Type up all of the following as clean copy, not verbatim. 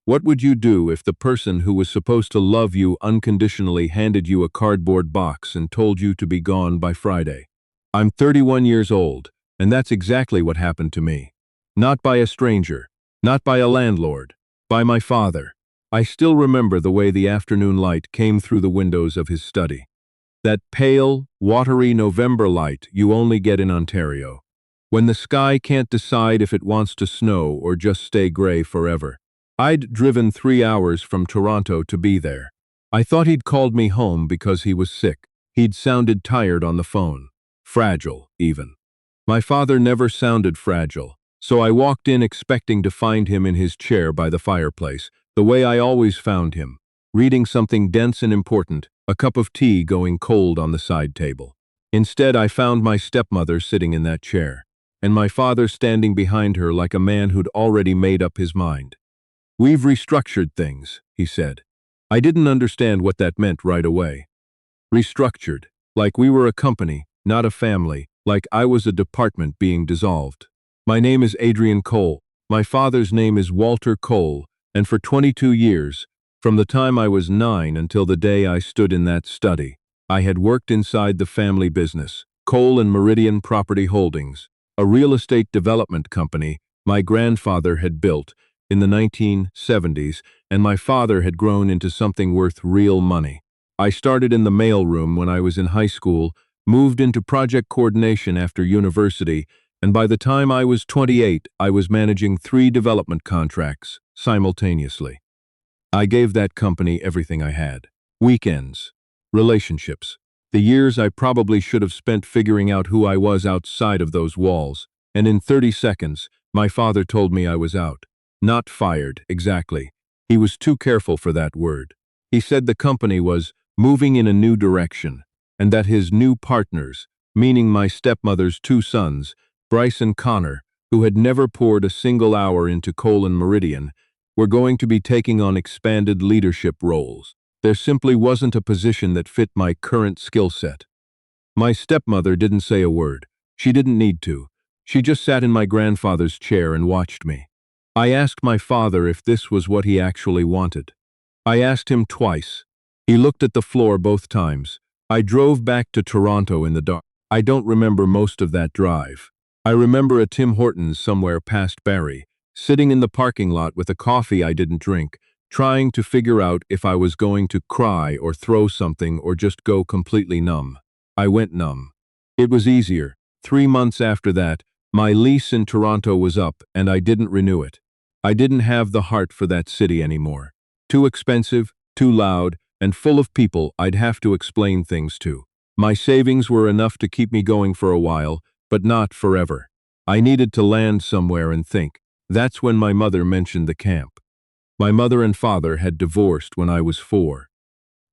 What would you do if the person who was supposed to love you unconditionally handed you a cardboard box and told you to be gone by Friday? I'm 31 years old, and that's exactly what happened to me. Not by a stranger, not by a landlord, by my father. I still remember the way the afternoon light came through the windows of his study. That pale, watery November light you only get in Ontario, when the sky can't decide if it wants to snow or just stay gray forever. I'd driven 3 hours from Toronto to be there. I thought he'd called me home because he was sick. He'd sounded tired on the phone. Fragile, even. My father never sounded fragile, so I walked in expecting to find him in his chair by the fireplace, the way I always found him, reading something dense and important, a cup of tea going cold on the side table. Instead, I found my stepmother sitting in that chair, and my father standing behind her like a man who'd already made up his mind. "We've restructured things," he said. I didn't understand what that meant right away. Restructured, like we were a company, not a family, like I was a department being dissolved. "My name is Adrian Cole. My father's name is Walter Cole, and for 22 years, from the time I was 9 until the day I stood in that study, I had worked inside the family business, Cole and Meridian Property Holdings, a real estate development company my grandfather had built in the 1970s, and my father had grown into something worth real money. I started in the mailroom when I was in high school, moved into project coordination after university, and by the time I was 28, I was managing 3 development contracts simultaneously. I gave that company everything I had. Weekends, relationships, the years I probably should have spent figuring out who I was outside of those walls, and in 30 seconds, my father told me I was out. Not fired, exactly. He was too careful for that word. He said the company was moving in a new direction, and that his new partners, meaning my stepmother's 2 sons, Bryce and Connor, who had never poured a single hour into Cole and Meridian, were going to be taking on expanded leadership roles. There simply wasn't a position that fit my current skill set. My stepmother didn't say a word. She didn't need to. She just sat in my grandfather's chair and watched me. I asked my father if this was what he actually wanted. I asked him twice. He looked at the floor both times. I drove back to Toronto in the dark. I don't remember most of that drive. I remember a Tim Hortons somewhere past Barrie, sitting in the parking lot with a coffee I didn't drink, trying to figure out if I was going to cry or throw something or just go completely numb. I went numb. It was easier. 3 months after that, my lease in Toronto was up and I didn't renew it. I didn't have the heart for that city anymore. Too expensive, too loud, and full of people I'd have to explain things to. My savings were enough to keep me going for a while, but not forever. I needed to land somewhere and think. That's when my mother mentioned the camp. My mother and father had divorced when I was 4.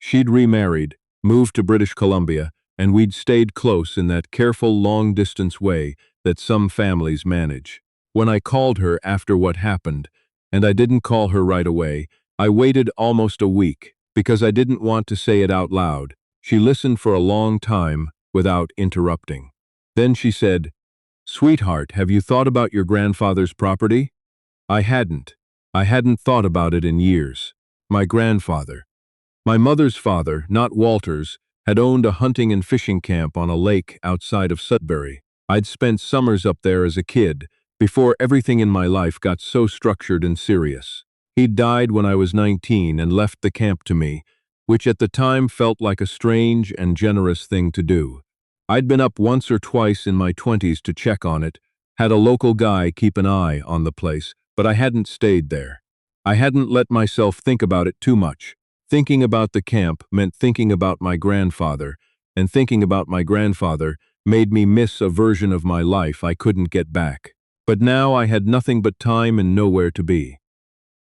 She'd remarried, moved to British Columbia, and we'd stayed close in that careful long-distance way that some families manage. When I called her after what happened, and I didn't call her right away, I waited almost a week because I didn't want to say it out loud. She listened for a long time without interrupting. Then she said, "Sweetheart, have you thought about your grandfather's property?" I hadn't. I hadn't thought about it in years. My grandfather. My mother's father, not Walter's, had owned a hunting and fishing camp on a lake outside of Sudbury. I'd spent summers up there as a kid, before everything in my life got so structured and serious. He'd died when I was 19 and left the camp to me, which at the time felt like a strange and generous thing to do. I'd been up once or twice in my 20s to check on it, had a local guy keep an eye on the place, but I hadn't stayed there. I hadn't let myself think about it too much. Thinking about the camp meant thinking about my grandfather, and thinking about my grandfather made me miss a version of my life I couldn't get back. But now I had nothing but time and nowhere to be.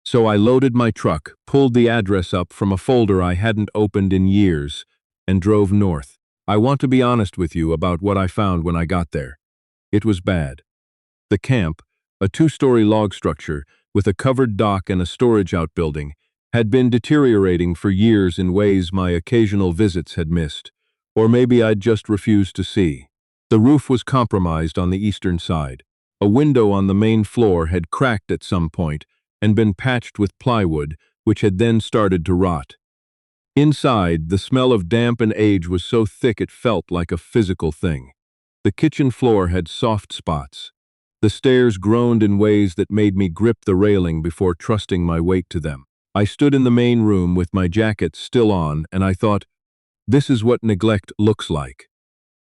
So I loaded my truck, pulled the address up from a folder I hadn't opened in years, and drove north. I want to be honest with you about what I found when I got there. It was bad. The camp, a 2-story log structure with a covered dock and a storage outbuilding, had been deteriorating for years in ways my occasional visits had missed, or maybe I'd just refused to see. The roof was compromised on the eastern side. A window on the main floor had cracked at some point, and been patched with plywood, which had then started to rot. Inside, the smell of damp and age was so thick it felt like a physical thing. The kitchen floor had soft spots. The stairs groaned in ways that made me grip the railing before trusting my weight to them. I stood in the main room with my jacket still on, and I thought, this is what neglect looks like.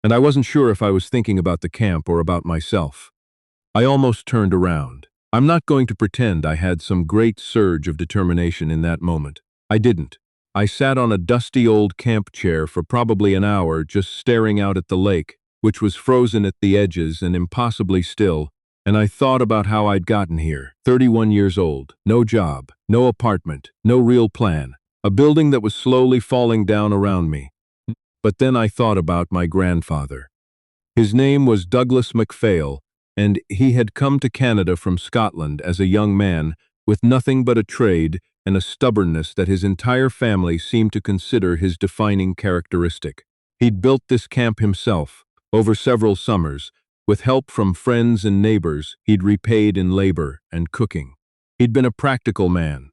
And I wasn't sure if I was thinking about the camp or about myself. I almost turned around. I'm not going to pretend I had some great surge of determination in that moment. I didn't. I sat on a dusty old camp chair for probably an hour just staring out at the lake, which was frozen at the edges and impossibly still, and I thought about how I'd gotten here, 31 years old, no job, no apartment, no real plan, a building that was slowly falling down around me. But then I thought about my grandfather. His name was Douglas MacPhail, and he had come to Canada from Scotland as a young man with nothing but a trade and a stubbornness that his entire family seemed to consider his defining characteristic. He'd built this camp himself, over several summers, with help from friends and neighbors he'd repaid in labor and cooking. He'd been a practical man.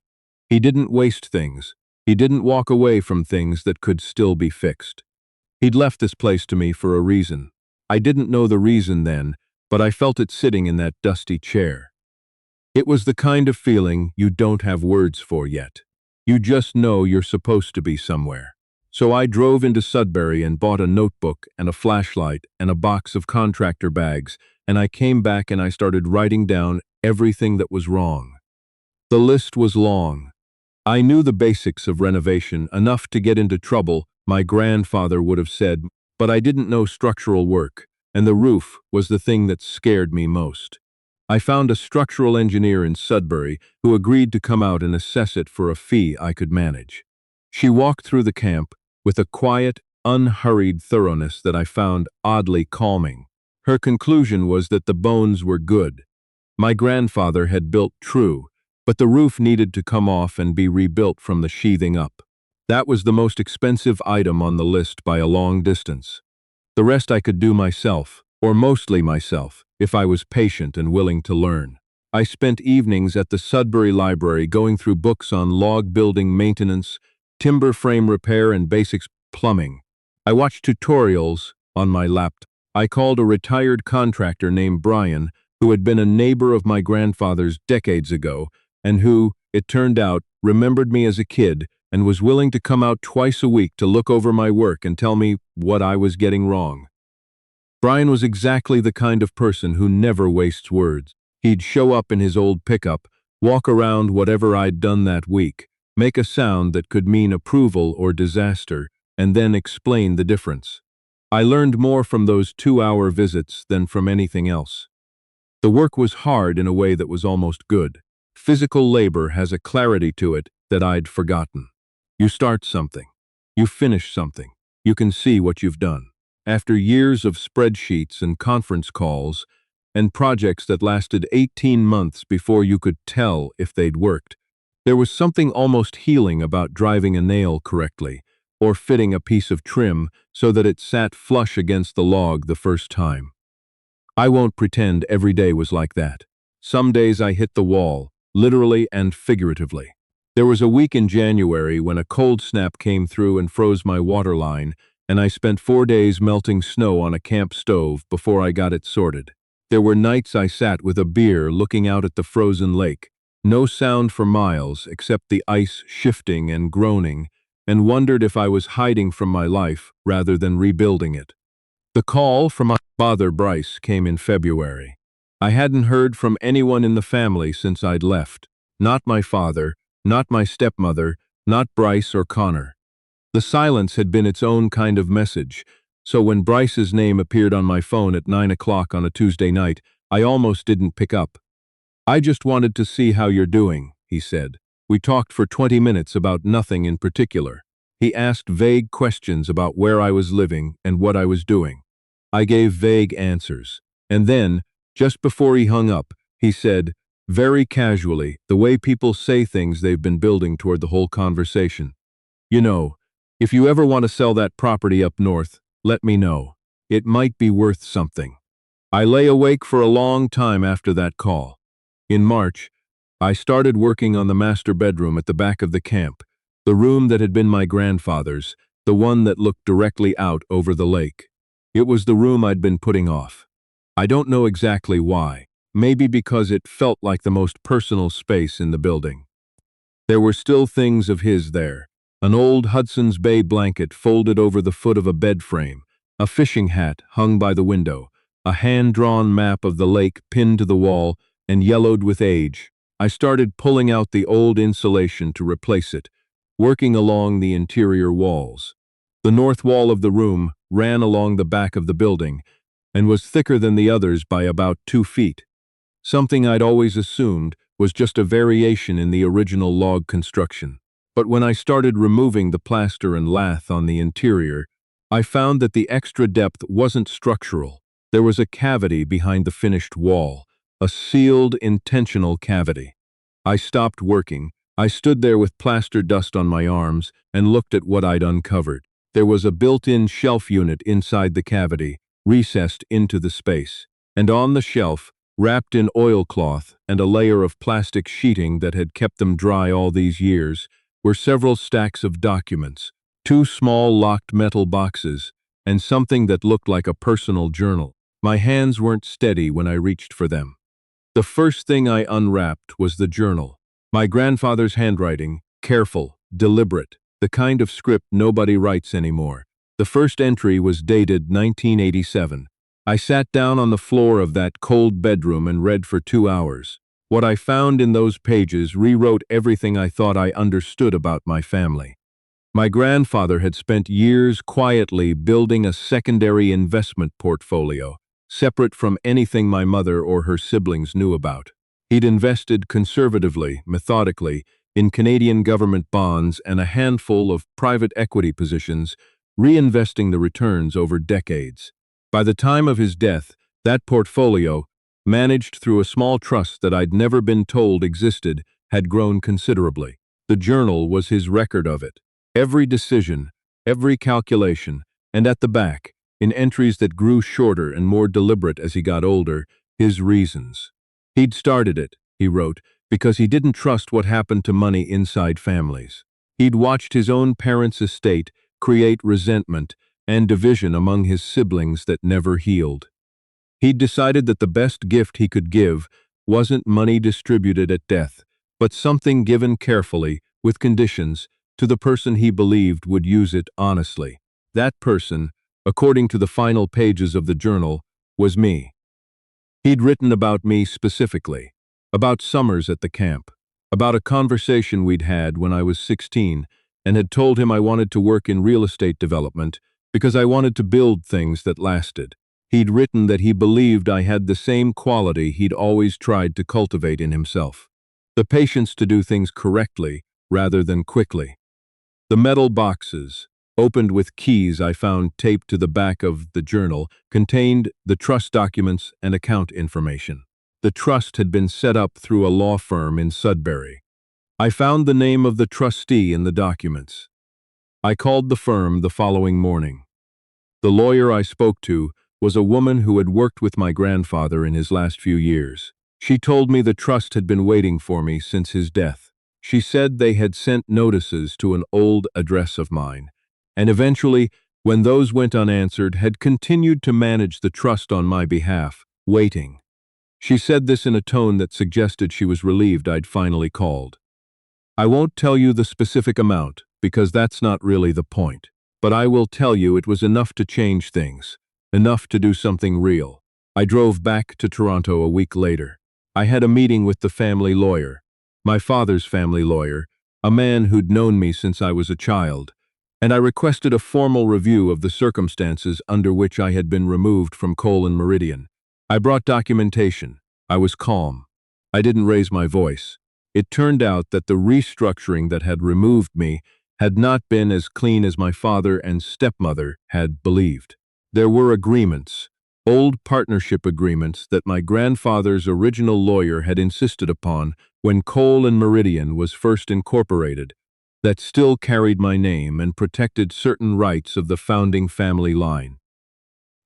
He didn't waste things. He didn't walk away from things that could still be fixed. He'd left this place to me for a reason. I didn't know the reason then, but I felt it sitting in that dusty chair. It was the kind of feeling you don't have words for yet. You just know you're supposed to be somewhere. So I drove into Sudbury and bought a notebook and a flashlight and a box of contractor bags, and I came back and I started writing down everything that was wrong. The list was long. I knew the basics of renovation, enough to get into trouble, my grandfather would have said, but I didn't know structural work, and the roof was the thing that scared me most. I found a structural engineer in Sudbury who agreed to come out and assess it for a fee I could manage. She walked through the camp with a quiet, unhurried thoroughness that I found oddly calming. Her conclusion was that the bones were good. My grandfather had built true, but the roof needed to come off and be rebuilt from the sheathing up. That was the most expensive item on the list by a long distance. The rest I could do myself, or mostly myself, if I was patient and willing to learn. I spent evenings at the Sudbury Library going through books on log building maintenance, timber frame repair, and basics plumbing. I watched tutorials on my laptop. I called a retired contractor named Brian, who had been a neighbor of my grandfather's decades ago, and who, it turned out, remembered me as a kid and was willing to come out twice a week to look over my work and tell me what I was getting wrong. Brian was exactly the kind of person who never wastes words. He'd show up in his old pickup, walk around whatever I'd done that week, make a sound that could mean approval or disaster, and then explain the difference. I learned more from those 2-hour visits than from anything else. The work was hard in a way that was almost good. Physical labor has a clarity to it that I'd forgotten. You start something. You finish something. You can see what you've done. After years of spreadsheets and conference calls, and projects that lasted 18 months before you could tell if they'd worked, there was something almost healing about driving a nail correctly, or fitting a piece of trim so that it sat flush against the log the first time. I won't pretend every day was like that. Some days I hit the wall, literally and figuratively. There was a week in January when a cold snap came through and froze my water line, and I spent 4 days melting snow on a camp stove before I got it sorted. There were nights I sat with a beer looking out at the frozen lake, no sound for miles except the ice shifting and groaning, and wondered if I was hiding from my life rather than rebuilding it. The call from my father Bryce came in February. I hadn't heard from anyone in the family since I'd left. Not my father, not my stepmother, not Bryce or Connor. The silence had been its own kind of message, so when Bryce's name appeared on my phone at 9 o'clock on a Tuesday night, I almost didn't pick up. "I just wanted to see how you're doing," he said. We talked for 20 minutes about nothing in particular. He asked vague questions about where I was living and what I was doing. I gave vague answers. And then, just before he hung up, he said, very casually, the way people say things they've been building toward the whole conversation, "You know, if you ever want to sell that property up north, let me know. It might be worth something." I lay awake for a long time after that call. In March, I started working on the master bedroom at the back of the camp, the room that had been my grandfather's, the one that looked directly out over the lake. It was the room I'd been putting off. I don't know exactly why, maybe because it felt like the most personal space in the building. There were still things of his there. An old Hudson's Bay blanket folded over the foot of a bed frame, a fishing hat hung by the window, a hand-drawn map of the lake pinned to the wall and yellowed with age. I started pulling out the old insulation to replace it, working along the interior walls. The north wall of the room ran along the back of the building and was thicker than the others by about 2 feet. Something I'd always assumed was just a variation in the original log construction. But when I started removing the plaster and lath on the interior, I found that the extra depth wasn't structural. There was a cavity behind the finished wall, a sealed, intentional cavity. I stopped working. I stood there with plaster dust on my arms and looked at what I'd uncovered. There was a built-in shelf unit inside the cavity, recessed into the space. And on the shelf, wrapped in oilcloth and a layer of plastic sheeting that had kept them dry all these years, were several stacks of documents, 2 small locked metal boxes, and something that looked like a personal journal. My hands weren't steady when I reached for them. The first thing I unwrapped was the journal. My grandfather's handwriting, careful, deliberate, the kind of script nobody writes anymore. The first entry was dated 1987. I sat down on the floor of that cold bedroom and read for 2 hours. What I found in those pages rewrote everything I thought I understood about my family. My grandfather had spent years quietly building a secondary investment portfolio, separate from anything my mother or her siblings knew about. He'd invested conservatively, methodically, in Canadian government bonds and a handful of private equity positions, reinvesting the returns over decades. By the time of his death, that portfolio, managed through a small trust that I'd never been told existed, had grown considerably. The journal was his record of it. Every decision, every calculation, and at the back, in entries that grew shorter and more deliberate as he got older, his reasons. He'd started it, he wrote, because he didn't trust what happened to money inside families. He'd watched his own parents' estate create resentment and division among his siblings that never healed. He'd decided that the best gift he could give wasn't money distributed at death, but something given carefully, with conditions, to the person he believed would use it honestly. That person, according to the final pages of the journal, was me. He'd written about me specifically, about summers at the camp, about a conversation we'd had when I was 16, and had told him I wanted to work in real estate development because I wanted to build things that lasted. He'd written that he believed I had the same quality he'd always tried to cultivate in himself, the patience to do things correctly rather than quickly. The metal boxes, opened with keys I found taped to the back of the journal, contained the trust documents and account information. The trust had been set up through a law firm in Sudbury. I found the name of the trustee in the documents. I called the firm the following morning. The lawyer I spoke to was a woman who had worked with my grandfather in his last few years. She told me the trust had been waiting for me since his death. She said they had sent notices to an old address of mine, and eventually, when those went unanswered, had continued to manage the trust on my behalf, waiting. She said this in a tone that suggested she was relieved I'd finally called. I won't tell you the specific amount, because that's not really the point, but I will tell you it was enough to change things, enough to do something real. I drove back to Toronto a week later. I had a meeting with the family lawyer, my father's family lawyer, a man who'd known me since I was a child, and I requested a formal review of the circumstances under which I had been removed from Cole and Meridian. I brought documentation. I was calm. I didn't raise my voice. It turned out that the restructuring that had removed me had not been as clean as my father and stepmother had believed. There were agreements, old partnership agreements that my grandfather's original lawyer had insisted upon when Cole and Meridian was first incorporated, that still carried my name and protected certain rights of the founding family line.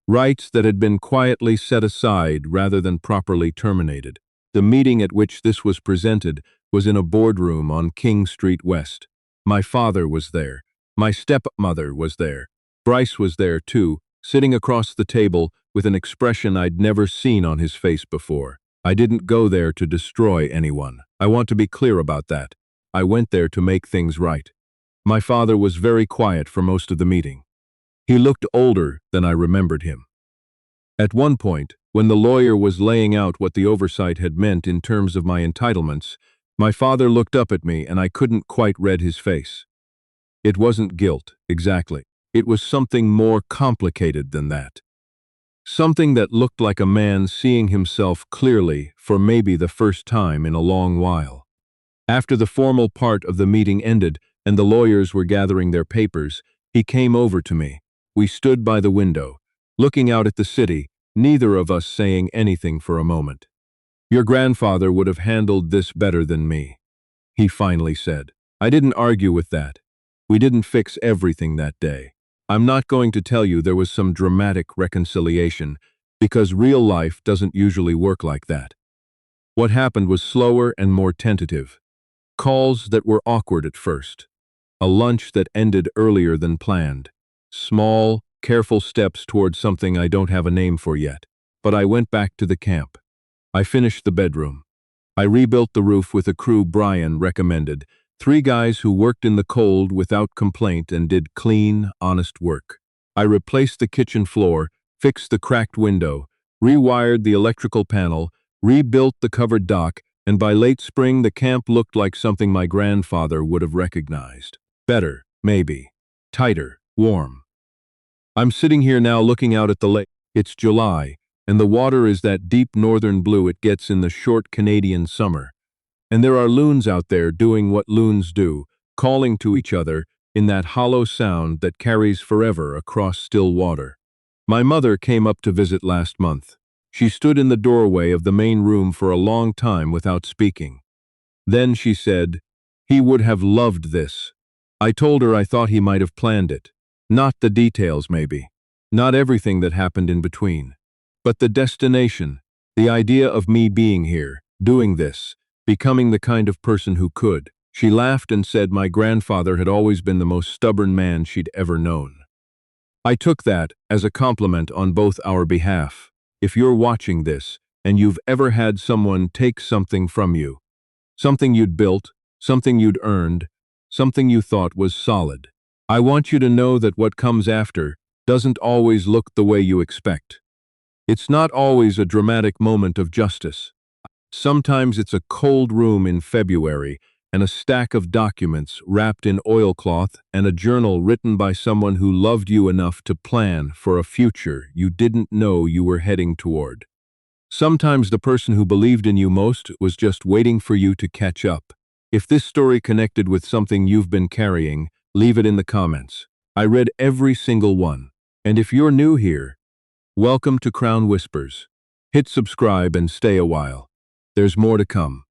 Rights that had been quietly set aside rather than properly terminated. The meeting at which this was presented was in a boardroom on King Street West. My father was there. My stepmother was there. Bryce was there too, sitting across the table with an expression I'd never seen on his face before. I didn't go there to destroy anyone. I want to be clear about that. I went there to make things right. My father was very quiet for most of the meeting. He looked older than I remembered him. At one point, when the lawyer was laying out what the oversight had meant in terms of my entitlements, my father looked up at me and I couldn't quite read his face. It wasn't guilt, exactly. It was something more complicated than that. Something that looked like a man seeing himself clearly for maybe the first time in a long while. After the formal part of the meeting ended and the lawyers were gathering their papers, he came over to me. We stood by the window, looking out at the city, neither of us saying anything for a moment. "Your grandfather would have handled this better than me," he finally said. I didn't argue with that. We didn't fix everything that day. I'm not going to tell you there was some dramatic reconciliation, because real life doesn't usually work like that. What happened was slower and more tentative. Calls that were awkward at first. A lunch that ended earlier than planned. Small, careful steps towards something I don't have a name for yet. But I went back to the camp. I finished the bedroom. I rebuilt the roof with a crew Brian recommended, 3 guys who worked in the cold without complaint and did clean, honest work. I replaced the kitchen floor, fixed the cracked window, rewired the electrical panel, rebuilt the covered dock, and by late spring the camp looked like something my grandfather would have recognized. Better, maybe. Tighter, warm. I'm sitting here now looking out at the lake. It's July, and the water is that deep northern blue it gets in the short Canadian summer. And there are loons out there doing what loons do, calling to each other in that hollow sound that carries forever across still water. My mother came up to visit last month. She stood in the doorway of the main room for a long time without speaking. Then she said, "He would have loved this." I told her I thought he might have planned it. Not the details, maybe. Not everything that happened in between. But the destination, the idea of me being here, doing this, becoming the kind of person who could. She laughed and said my grandfather had always been the most stubborn man she'd ever known. I took that as a compliment on both our behalf. If you're watching this, and you've ever had someone take something from you, something you'd built, something you'd earned, something you thought was solid, I want you to know that what comes after doesn't always look the way you expect. It's not always a dramatic moment of justice. Sometimes it's a cold room in February and a stack of documents wrapped in oilcloth and a journal written by someone who loved you enough to plan for a future you didn't know you were heading toward. Sometimes the person who believed in you most was just waiting for you to catch up. If this story connected with something you've been carrying, leave it in the comments. I read every single one. And if you're new here, welcome to Crown Whispers. Hit subscribe and stay a while. There's more to come.